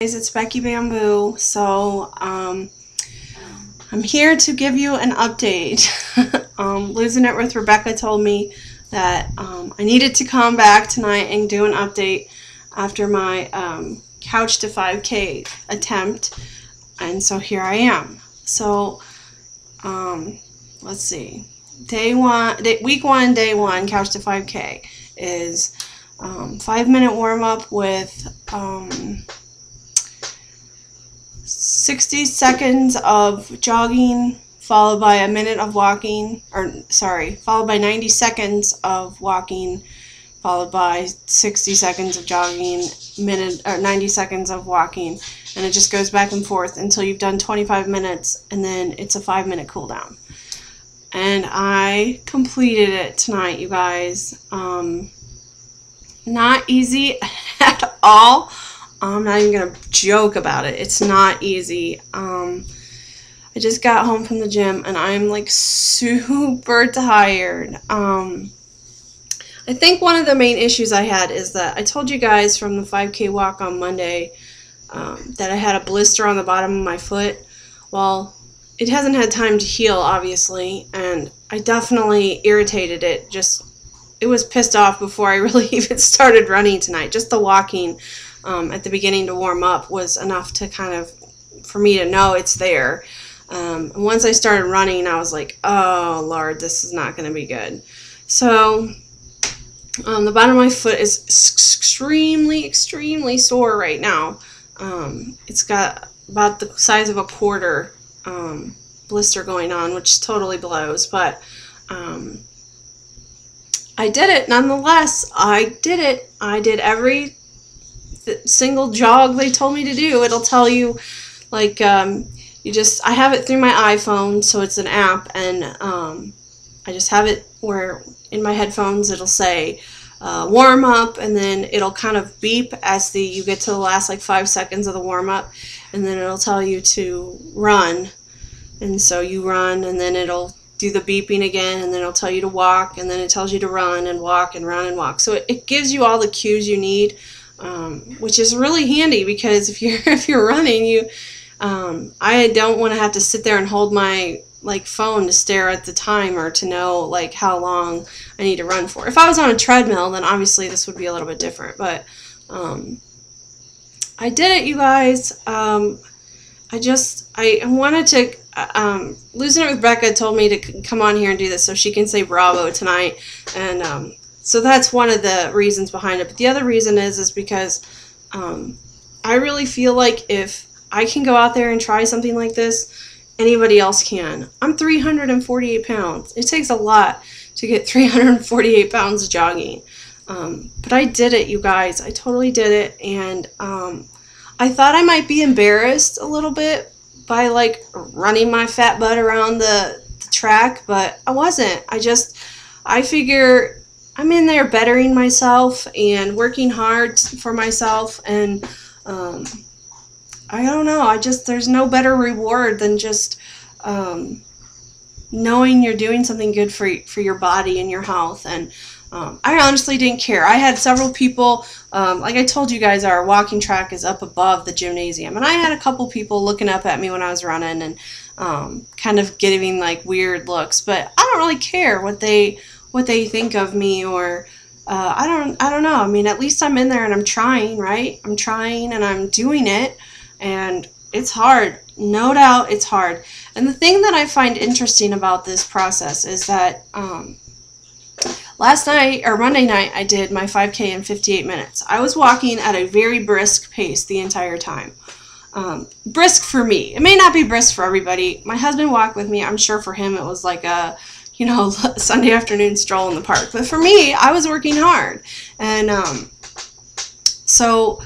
It's Becky Bamboo. So I'm here to give you an update. Losing It with Rebecca told me that I needed to come back tonight and do an update after my Couch to 5K attempt, and so here I am. So let's see. Week 1, day 1, Couch to 5K is 5-minute warm up with 60 seconds of jogging, followed by a minute of walking, followed by 90 seconds of walking, followed by 60 seconds of jogging, 90 seconds of walking, and it just goes back and forth until you've done 25 minutes, and then it's a 5-minute cool down. And I completed it tonight, you guys. Not easy at all. I'm not even gonna joke about it. It's not easy. I just got home from the gym and I'm like super tired. I think one of the main issues I had is that I told you guys from the 5K walk on Monday that I had a blister on the bottom of my foot. Well, it hasn't had time to heal, obviously, and I definitely irritated it. It was pissed off before I really even started running tonight. Just the walking at the beginning to warm up was enough to for me to know it's there. And once I started running, I was like, oh Lord, this is not going to be good. So the bottom of my foot is extremely sore right now. It's got about the size of a quarter blister going on, which totally blows, but I did it nonetheless. I did it. I did every single jog they told me to do. It'll tell you, like, I have it through my iPhone, so it's an app, and I just have it where in my headphones it'll say warm up, and then it'll kind of beep as you get to the last like 5 seconds of the warm up, and then it'll tell you to run, and so you run, and then it'll do the beeping again, and then it'll tell you to walk, and then it tells you to run and walk and run and walk. So it gives you all the cues you need, which is really handy, because if you're running, I don't want to have to sit there and hold my phone to stare at the timer to know how long I need to run for. If I was on a treadmill, then obviously this would be a little bit different, but I did it, you guys. I wanted to Losing It with Becca told me to come on here and do this so she can say bravo tonight, and so that's one of the reasons behind it. But the other reason is because I really feel like if I can go out there and try something like this, anybody else can. I'm 348 pounds. It takes a lot to get 348 pounds of jogging. But I did it, you guys. I totally did it. And I thought I might be embarrassed a little bit by running my fat butt around the track, but I wasn't. I figure I'm in there bettering myself and working hard for myself, and I don't know, there's no better reward than just knowing you're doing something good for your body and your health. And I honestly didn't care. I had several people, like I told you guys, our walking track is up above the gymnasium, and I had a couple people looking up at me when I was running and kind of giving weird looks, but I don't really care what they think of me, or I don't know. I mean, at least I'm in there and I'm trying, right? I'm trying and I'm doing it, and it's hard. No doubt it's hard. And the thing that I find interesting about this process is that Monday night, I did my 5K in 58 minutes. I was walking at a very brisk pace the entire time. Brisk for me. It may not be brisk for everybody. My husband walked with me. I'm sure for him it was like a Sunday afternoon stroll in the park. But for me, I was working hard. And so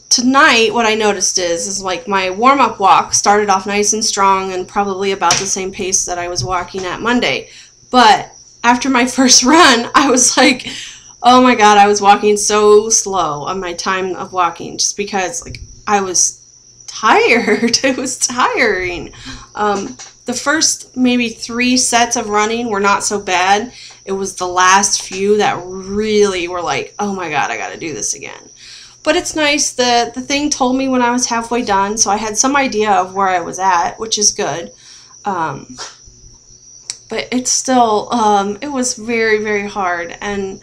tonight, what I noticed is my warm-up walk started off nice and strong and probably about the same pace that I was walking at Monday. But after my first run, I was like, oh my God, I was walking so slow on my time of walking, just because I was tired. It was tiring. The first maybe 3 sets of running were not so bad. It was the last few that really were like, oh my God, I got to do this again. But it's nice that the thing told me when I was halfway done, so I had some idea of where I was at, which is good. Um, but it's still, it was very, very hard. And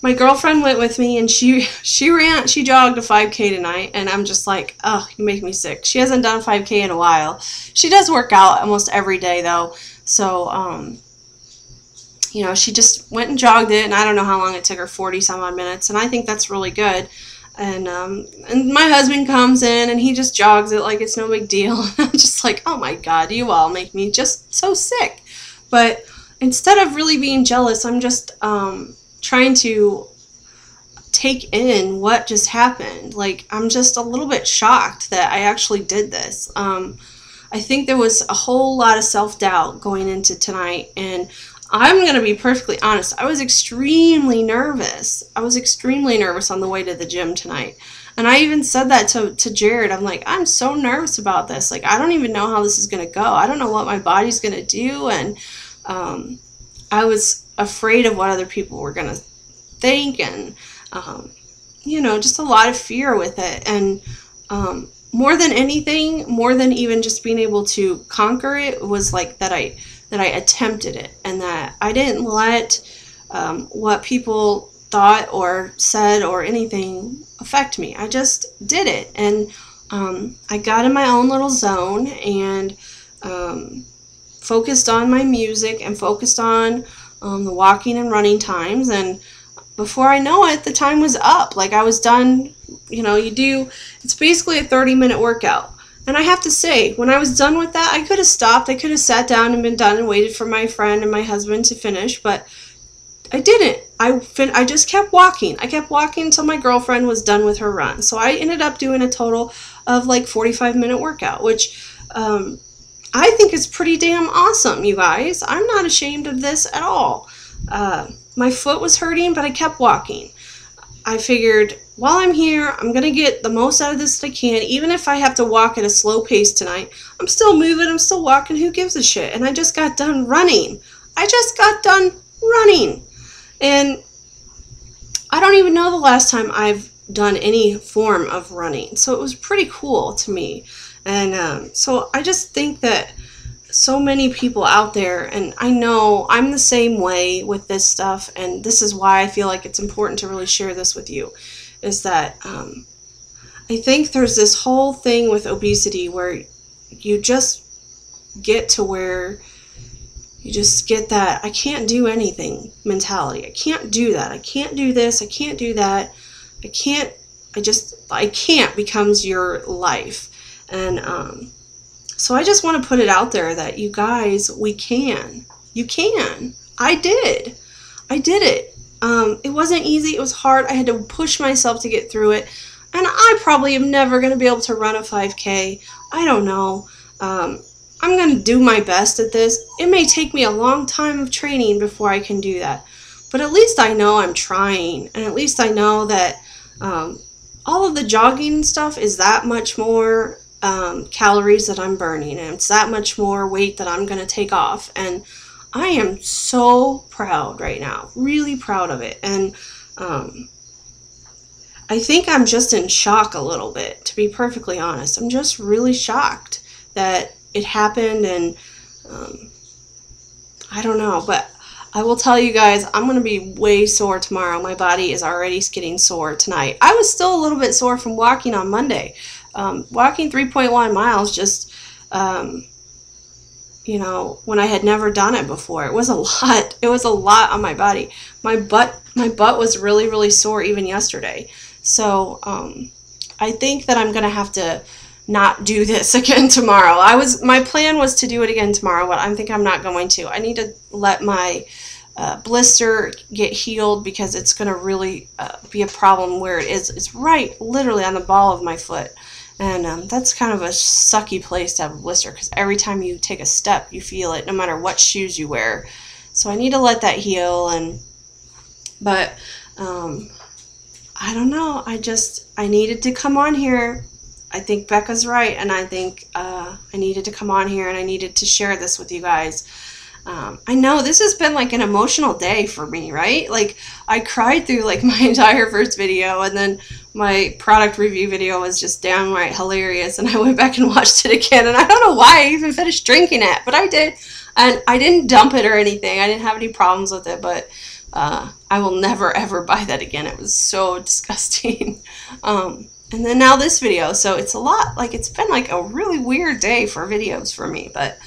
my girlfriend went with me, and she jogged a 5K tonight, and I'm just like, oh, you make me sick. She hasn't done a 5K in a while. She does work out almost every day though, so you know, she just went and jogged it, and I don't know how long it took her, 40 some odd minutes, and I think that's really good. And my husband comes in, and he just jogs it like it's no big deal. I'm just like, oh my God, you all make me just so sick. But instead of really being jealous, I'm just trying to take in what just happened. Like, I'm just a little bit shocked that I actually did this. I think there was a whole lot of self-doubt going into tonight, and I'm going to be perfectly honest. I was extremely nervous. I was extremely nervous on the way to the gym tonight. And I even said that to Jared. I'm like, I'm so nervous about this. Like, I don't even know how this is going to go. I don't know what my body's going to do. And I was afraid of what other people were going to think. And, you know, just a lot of fear with it. And more than anything, more than even just being able to conquer it, was like that I attempted it, and that I didn't let what people thought or said or anything affect me. I just did it, and I got in my own little zone, and focused on my music, and focused on the walking and running times, and before I know it, the time was up. Like, I was done. You know, it's basically a 30-minute workout. And I have to say, when I was done with that, I could have stopped. I could have sat down and been done and waited for my friend and my husband to finish, but I didn't. I just kept walking. I kept walking until my girlfriend was done with her run. So I ended up doing a total of like 45-minute workout, which I think is pretty damn awesome, you guys. I'm not ashamed of this at all. My foot was hurting, but I kept walking. I figured, while I'm here, I'm going to get the most out of this that I can. Even if I have to walk at a slow pace tonight, I'm still moving, I'm still walking, who gives a shit? And I just got done running. And I don't even know the last time I've done any form of running. So it was pretty cool to me. And so I just think that so many people out there, and I know I'm the same way with this stuff, and this is why I feel like it's important to really share this with you, is that I think there's this whole thing with obesity where you just get to where you just get that I can't do anything mentality. I can't do that. I can't do this. I can't do that. I can't becomes your life. And so I just want to put it out there that you guys, we can. You can. I did it. It wasn't easy. It was hard. I had to push myself to get through it. And I probably am never going to be able to run a 5K. I don't know. I'm going to do my best at this. It may take me a long time of training before I can do that. But at least I know I'm trying. And at least I know that all of the jogging stuff is that much more calories that I'm burning, and it's that much more weight that I'm going to take off. And I am so proud right now, really proud of it. And I think I'm just in shock a little bit, to be perfectly honest. I'm just really shocked that it happened, and I don't know, but I will tell you guys, I'm going to be way sore tomorrow. My body is already getting sore tonight. I was still a little bit sore from walking on Monday. Walking 3.1 miles just, you know, when I had never done it before. It was a lot. It was a lot on my body. My butt was really, really sore even yesterday. So I think that I'm going to have to not do this again tomorrow. My plan was to do it again tomorrow, but I think I'm not going to. I need to let my blister get healed, because it's going to really be a problem where it's right literally on the ball of my foot. And that's kind of a sucky place to have a blister, because every time you take a step, you feel it, no matter what shoes you wear. So I need to let that heal. But I don't know. I needed to come on here. I think Becca's right, and I think I needed to come on here, and I needed to share this with you guys. I know this has been like an emotional day for me, right? Like I cried through like my entire first video, and then my product review video was just downright hilarious, and I went back and watched it again, and I don't know why I even finished drinking it, but I did. And I didn't dump it or anything. I didn't have any problems with it, but I will never ever buy that again. It was so disgusting. And then now this video, so it's a lot, like it's been like a really weird day for videos for me, but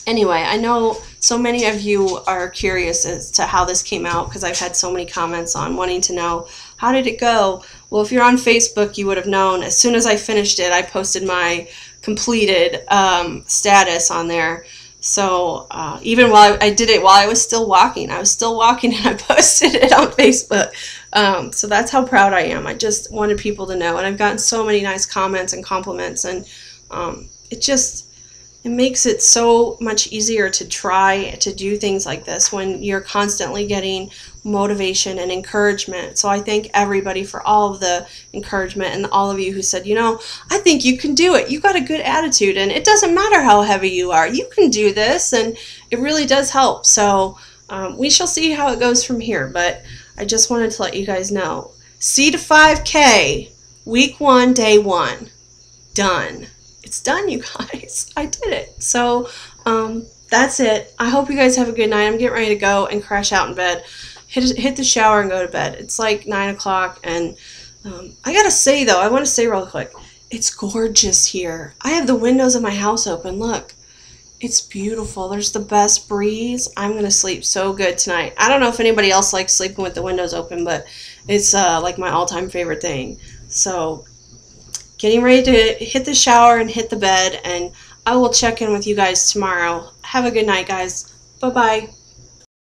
anyway, I know so many of you are curious as to how this came out, because I've had so many comments on wanting to know, how did it go? Well, if you're on Facebook, you would have known as soon as I finished it, I posted my completed status on there. So even while I did it while I was still walking and I posted it on Facebook. So that's how proud I am. I just wanted people to know, and I've gotten so many nice comments and compliments, and it makes it so much easier to try to do things like this when you're constantly getting motivation and encouragement. So I thank everybody for all of the encouragement, and all of you who said, you know, I think you can do it. You got a good attitude, and it doesn't matter how heavy you are. You can do this, and it really does help. So we shall see how it goes from here, but I just wanted to let you guys know. C to 5K, week 1, day 1, done. It's done, you guys. I did it. So that's it. I hope you guys have a good night. I'm getting ready to go and crash out in bed. Hit the shower and go to bed. It's like 9 o'clock, and I gotta say though, I want to say real quick, it's gorgeous here. I have the windows of my house open. Look, it's beautiful. There's the best breeze. I'm gonna sleep so good tonight. I don't know if anybody else likes sleeping with the windows open, but it's like my all-time favorite thing. So getting ready to hit the shower and hit the bed, and I will check in with you guys tomorrow. Have a good night, guys. Bye-bye.